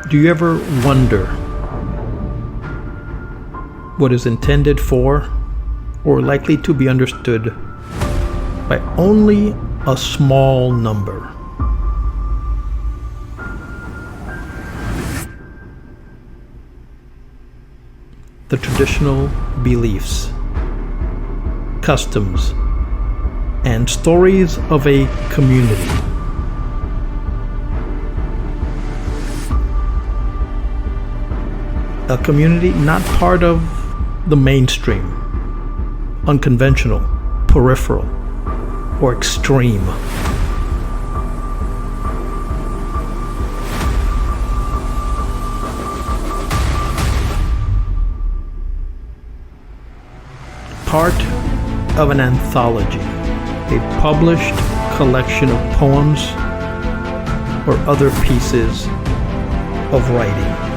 Do you ever wonder what is intended for or likely to be understood by only a small number? The traditional beliefs, customs, and stories of a community. A community not part of the mainstream, unconventional, peripheral, or extreme. Part of an anthology, a published collection of poems or other pieces of writing.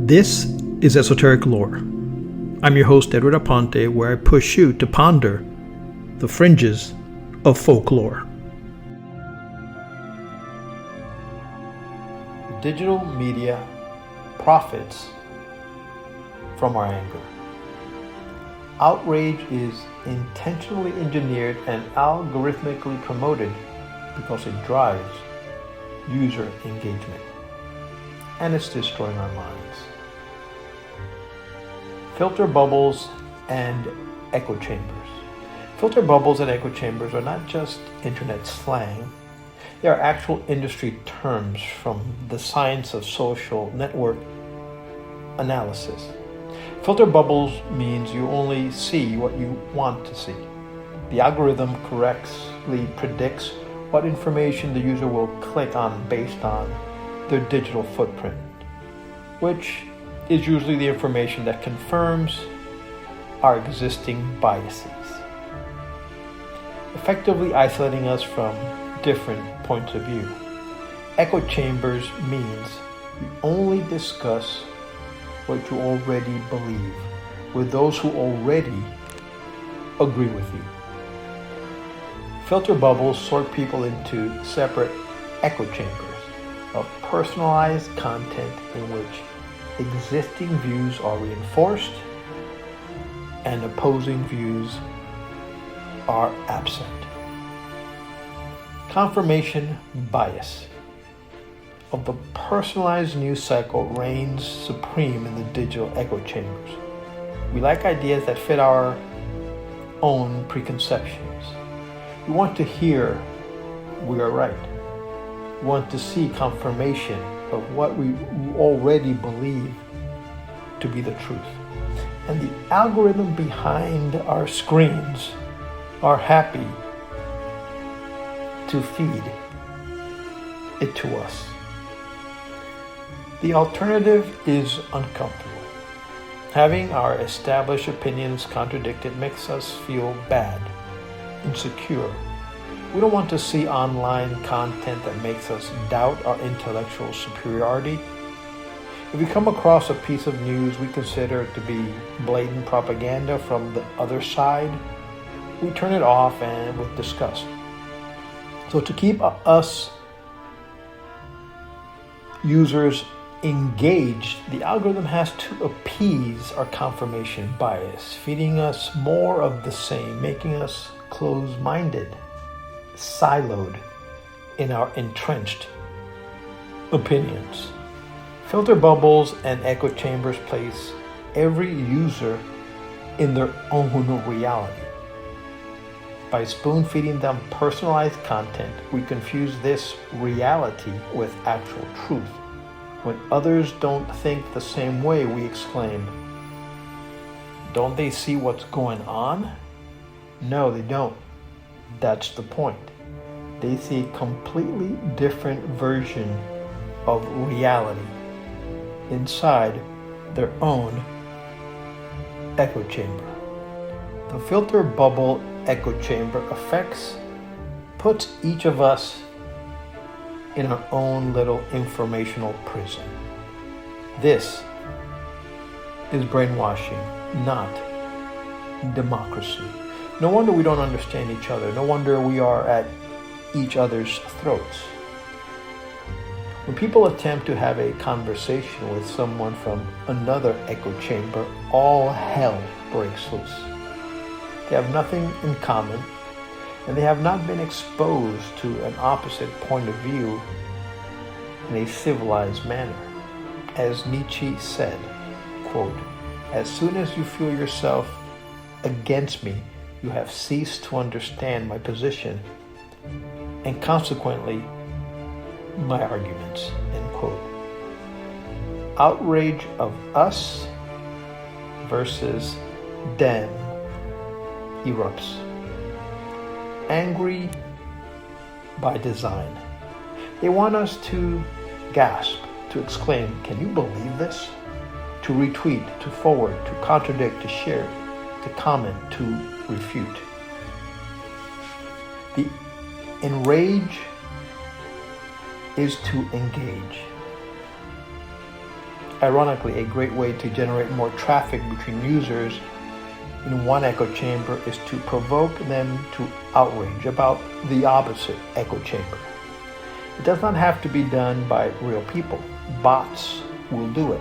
This is Esoteric Lore. I'm your host, Edward Aponte, where I push you to ponder the fringes of folklore. Digital media profits from our anger. Outrage is intentionally engineered and algorithmically promoted because it drives user engagement, and it's destroying our minds. Filter bubbles and echo chambers. Filter bubbles and echo chambers are not just internet slang. They are actual industry terms from the science of social network analysis. Filter bubbles means you only see what you want to see. The algorithm correctly predicts what information the user will click on based on their digital footprint, which is usually the information that confirms our existing biases, effectively isolating us from different points of view. Echo chambers means you only discuss what you already believe with those who already agree with you. Filter bubbles sort people into separate echo chambers of personalized content in which existing views are reinforced and opposing views are absent. Confirmation bias of the personalized news cycle reigns supreme in the digital echo chambers. We like ideas that fit our own preconceptions. We want to hear we are right. We want to see confirmation of what we already believe to be the truth. And the algorithm behind our screens are happy to feed it to us. The alternative is uncomfortable. Having our established opinions contradicted makes us feel bad, insecure. We don't want to see online content that makes us doubt our intellectual superiority. If we come across a piece of news we consider to be blatant propaganda from the other side, we turn it off and with disgust. So to keep us users engaged, the algorithm has to appease our confirmation bias, feeding us more of the same, making us closed-minded, siloed in our entrenched opinions. Filter bubbles and echo chambers place every user in their own reality. By spoon-feeding them personalized content, we confuse this reality with actual truth. When others don't think the same way, we exclaim, "Don't they see what's going on?" No, they don't. That's the point. They see a completely different version of reality inside their own echo chamber. The filter bubble echo chamber puts each of us in our own little informational prison. This is brainwashing, not democracy. No wonder we don't understand each other. No wonder we are at each other's throats. When people attempt to have a conversation with someone from another echo chamber, all hell breaks loose. They have nothing in common, and they have not been exposed to an opposite point of view in a civilized manner. As Nietzsche said, quote, "As soon as you feel yourself against me, you have ceased to understand my position and consequently my arguments," end quote. Outrage of us versus them erupts. Angry by design. They want us to gasp, to exclaim, "Can you believe this?" To retweet, to forward, to contradict, to share, to comment, to refute. The enrage is to engage. Ironically, a great way to generate more traffic between users in one echo chamber is to provoke them to outrage about the opposite echo chamber. It does not have to be done by real people. Bots will do it.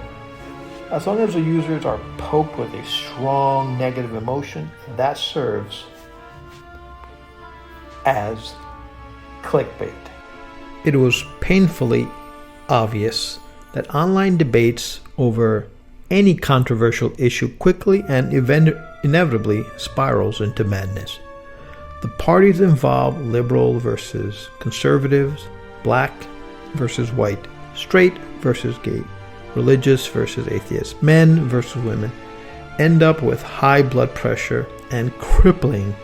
As long as the users are poked with a strong negative emotion, that serves as clickbait. It was painfully obvious that online debates over any controversial issue quickly and inevitably spirals into madness. The parties involved, liberal versus conservatives, black versus white, straight versus gay, religious versus atheist, men versus women, end up with high blood pressure and crippling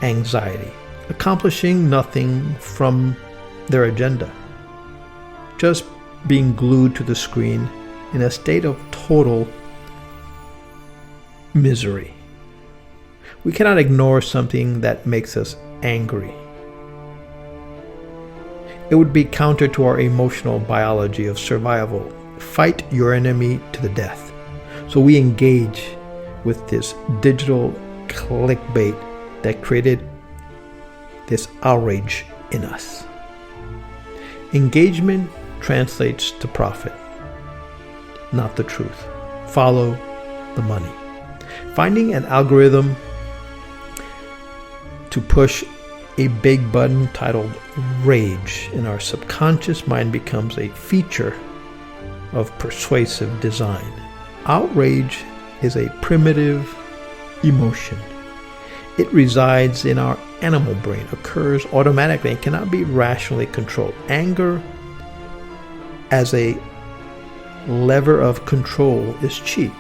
anxiety, accomplishing nothing from their agenda, just being glued to the screen in a state of total misery. We cannot ignore something that makes us angry. It would be counter to our emotional biology of survival. Fight your enemy to the death. So we engage with this digital clickbait that created this outrage in us. Engagement translates to profit, not the truth. Follow the money. Finding an algorithm to push a big button titled rage in our subconscious mind becomes a feature of persuasive design. Outrage is a primitive emotion. It resides in our animal brain, occurs automatically, and cannot be rationally controlled. Anger as a lever of control is cheap.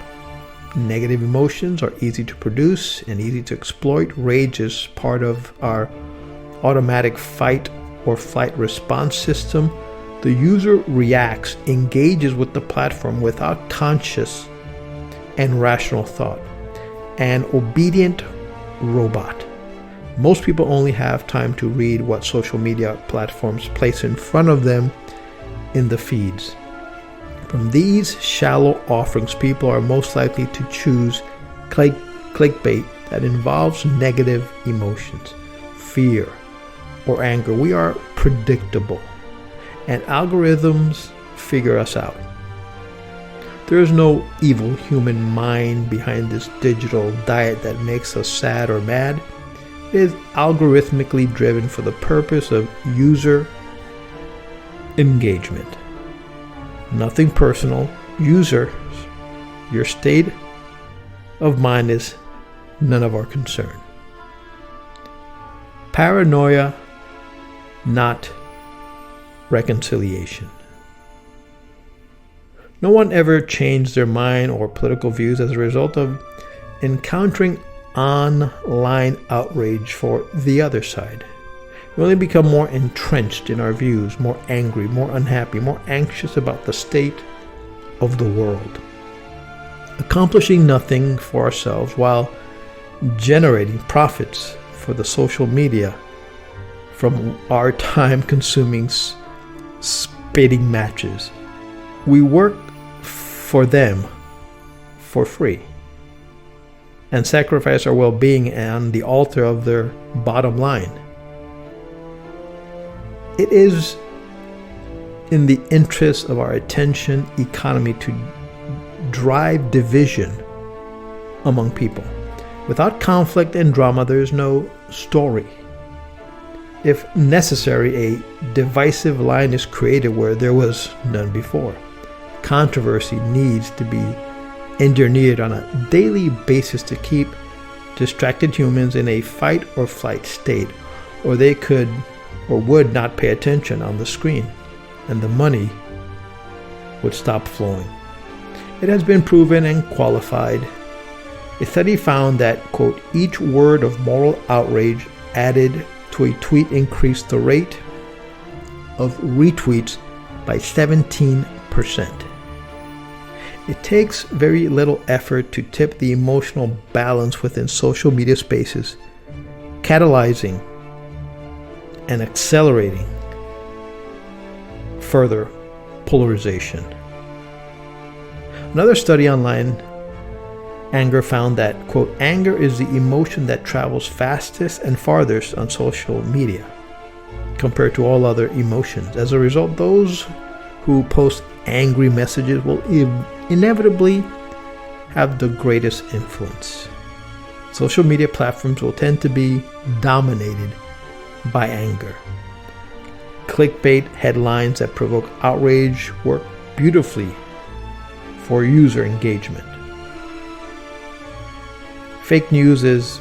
Negative emotions are easy to produce and easy to exploit. Rage is part of our automatic fight or flight response system. The user reacts, engages with the platform without conscious and rational thought. An obedient robot. Most people only have time to read what social media platforms place in front of them in the feeds. From these shallow offerings, people are most likely to choose clickbait that involves negative emotions, fear, or anger. We are predictable, and algorithms figure us out. There is no evil human mind behind this digital diet that makes us sad or mad. It is algorithmically driven for the purpose of user engagement. Nothing personal. Users, your state of mind is none of our concern. Paranoia, not reconciliation. No one ever changed their mind or political views as a result of encountering online outrage for the other side. We only become more entrenched in our views, more angry, more unhappy, more anxious about the state of the world, accomplishing nothing for ourselves while generating profits for the social media from our time-consuming spitting matches. We work for them for free and sacrifice our well-being on the altar of their bottom line. It is in the interest of our attention economy to drive division among people. Without conflict and drama, there is no story. If necessary, a divisive line is created where there was none before. Controversy needs to be engineered on a daily basis to keep distracted humans in a fight or flight state, or they could or would not pay attention on the screen, and the money would stop flowing. It has been proven and qualified. A study found that, quote, each word of moral outrage added to a tweet increased the rate of retweets by 17%. It takes very little effort to tip the emotional balance within social media spaces, catalyzing and accelerating further polarization. Another study online anger found that, quote, anger is the emotion that travels fastest and farthest on social media compared to all other emotions. As a result, those who post angry messages will inevitably have the greatest influence. Social media platforms will tend to be dominated by anger. Clickbait headlines that provoke outrage work beautifully for user engagement. Fake news is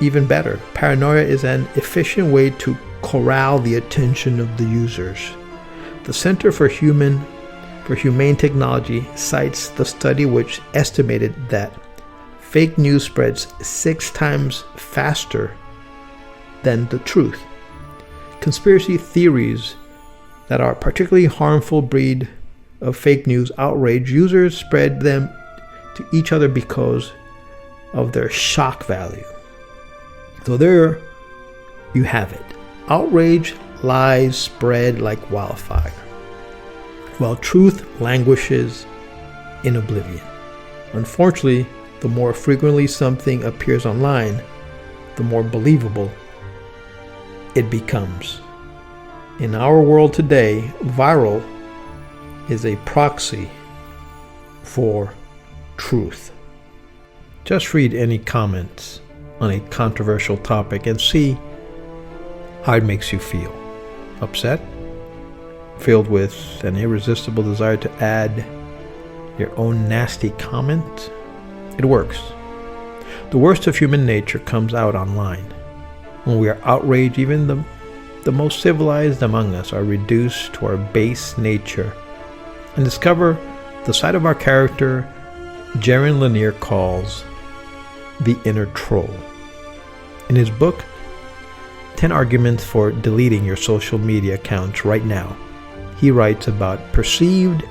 even better. Paranoia is an efficient way to corral the attention of the users. The Center for Humane Technology cites the study which estimated that fake news spreads 6 times faster than the truth. Conspiracy theories that are particularly harmful breed of fake news outrage. Users spread them to each other because of their shock value. So there you have it. Outrage, lies spread like wildfire, while truth languishes in oblivion. Unfortunately, the more frequently something appears online, the more believable it becomes. In our world today, viral is a proxy for truth. Just read any comments on a controversial topic and see how it makes you feel. Upset? Filled with an irresistible desire to add your own nasty comment? It works. The worst of human nature comes out online. When we are outraged, even the most civilized among us are reduced to our base nature and discover the side of our character Jaron Lanier calls the inner troll. In his book, 10 Arguments for Deleting Your Social Media Accounts Right Now, he writes about perceived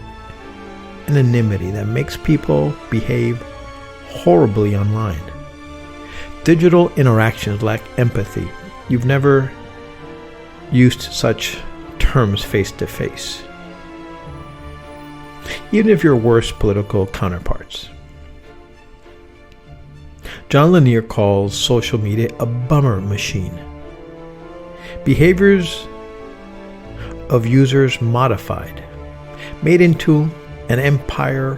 anonymity that makes people behave horribly online. Digital interactions lack empathy. You've never used such terms face to face, even if you're worse political counterparts. John Lanier calls social media a bummer machine. Behaviors of users modified, made into an empire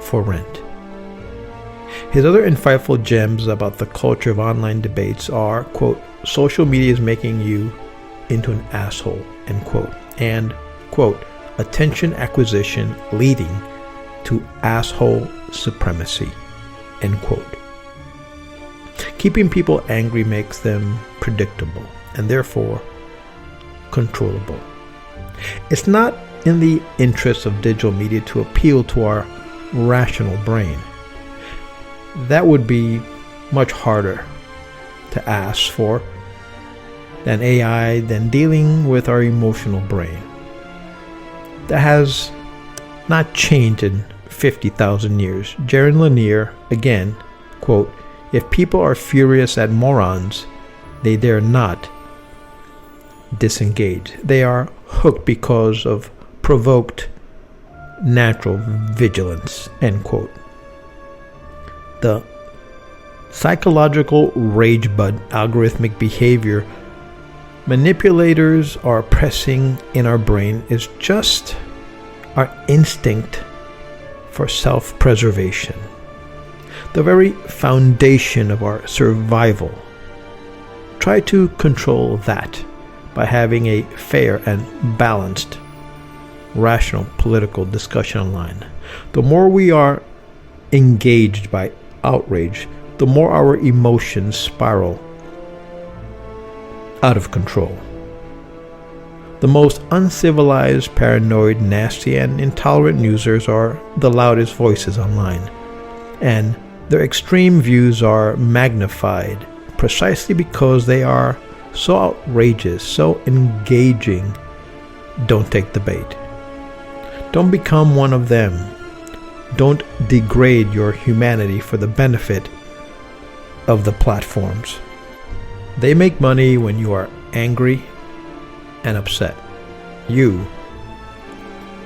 for rent. His other insightful gems about the culture of online debates are, quote, social media is making you into an asshole, end quote, and, quote, attention acquisition leading to asshole supremacy, end quote. Keeping people angry makes them predictable and therefore controllable. It's not in the interest of digital media to appeal to our rational brain. That would be much harder to ask for than AI, than dealing with our emotional brain. That has not changed in 50,000 years. Jaron Lanier, again, quote, "If people are furious at morons, they dare not disengage. They are hooked because of provoked natural vigilance," end quote. The psychological rage bud algorithmic behavior manipulators are pressing in our brain is just our instinct for self-preservation, the very foundation of our survival. Try to control that by having a fair and balanced, rational political discussion online. The more we are engaged by outrage, the more our emotions spiral out of control. The most uncivilized, paranoid, nasty, and intolerant users are the loudest voices online, and their extreme views are magnified precisely because they are so outrageous, so engaging. Don't take the bait. Don't become one of them. Don't degrade your humanity for the benefit of the platforms. They make money when you are angry and upset. You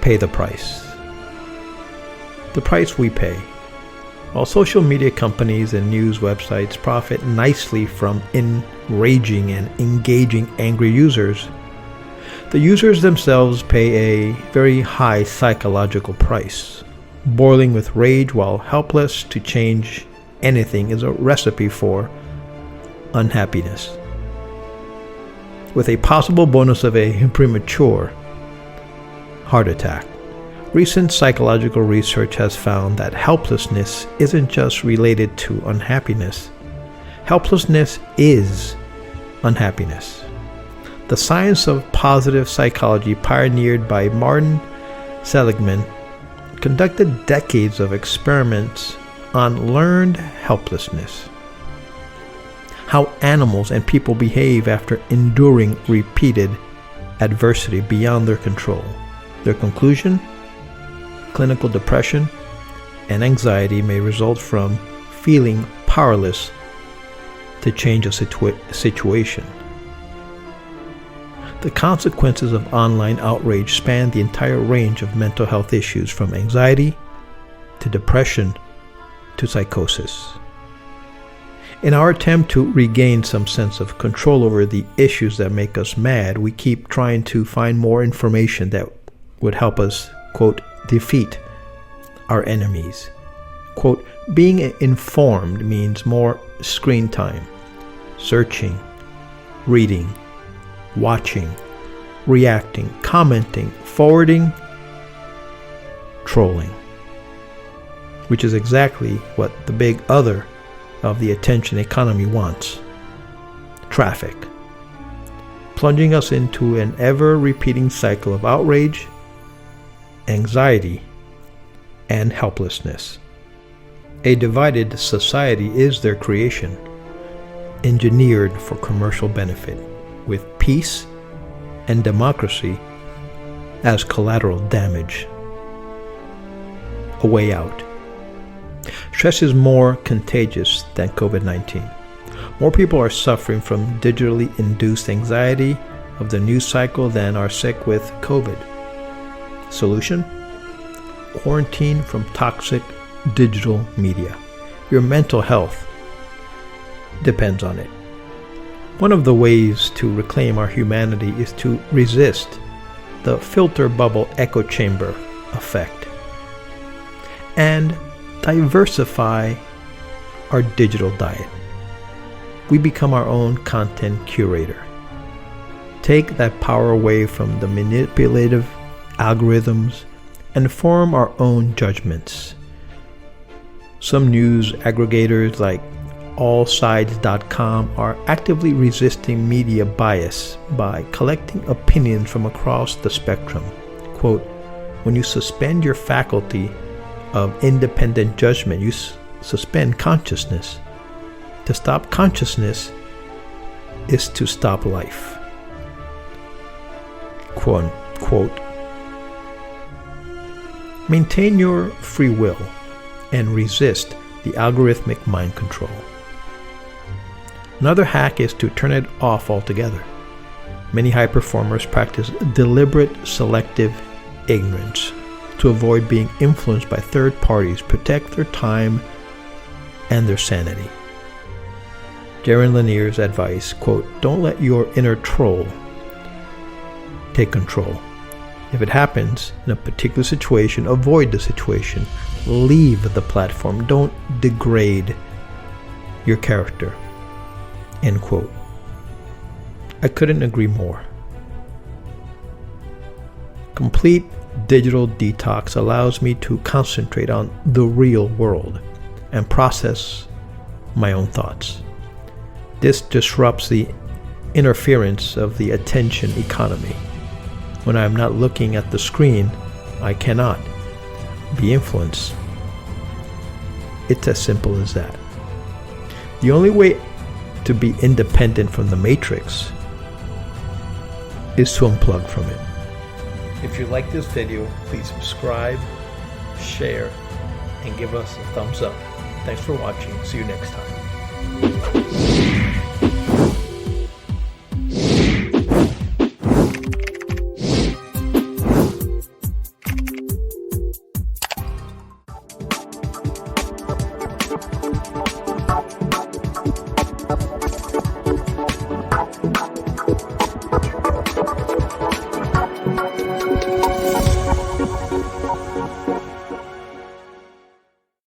pay the price. The price we pay. While social media companies and news websites profit nicely from enraging and engaging angry users, the users themselves pay a very high psychological price. Boiling with rage while helpless to change anything is a recipe for unhappiness, with a possible bonus of a premature heart attack. Recent psychological research has found that helplessness isn't just related to unhappiness. Helplessness is unhappiness. The science of positive psychology, pioneered by Martin Seligman, conducted decades of experiments on learned helplessness. How animals and people behave after enduring repeated adversity beyond their control. Their conclusion? Clinical depression and anxiety may result from feeling powerless to change a situation. The consequences of online outrage span the entire range of mental health issues, from anxiety to depression to psychosis. In our attempt to regain some sense of control over the issues that make us mad, we keep trying to find more information that would help us, quote, defeat our enemies. Quote, being informed means more screen time, searching, reading, watching, reacting, commenting, forwarding, trolling, which is exactly what the big other of the attention economy wants. Traffic, plunging us into an ever-repeating cycle of outrage, anxiety, and helplessness. A divided society is their creation, engineered for commercial benefit, with peace and democracy as collateral damage. A way out. Stress is more contagious than COVID-19. More people are suffering from digitally induced anxiety of the news cycle than are sick with COVID. Solution? Quarantine from toxic digital media. Your mental health depends on it. One of the ways to reclaim our humanity is to resist the filter bubble echo chamber effect and diversify our digital diet. We become our own content curator. Take that power away from the manipulative algorithms and form our own judgments. Some news aggregators like allsides.com are actively resisting media bias by collecting opinions from across the spectrum. Quote, when you suspend your faculty of independent judgment, you suspend consciousness. To stop consciousness is to stop life. Quote, maintain your free will and resist the algorithmic mind control. Another hack is to turn it off altogether. Many high performers practice deliberate selective ignorance to avoid being influenced by third parties, protect their time and their sanity. Jaron Lanier's advice, quote, don't let your inner troll take control. If it happens in a particular situation, avoid the situation. Leave the platform. Don't degrade your character. End quote. I couldn't agree more. Complete digital detox allows me to concentrate on the real world and process my own thoughts. This disrupts the interference of the attention economy. When I am not looking at the screen, I cannot be influenced. It's as simple as that. The only way to be independent from the matrix is to unplug from it. If you like this video, please subscribe, share, and give us a thumbs up. Thanks for watching. See you next time.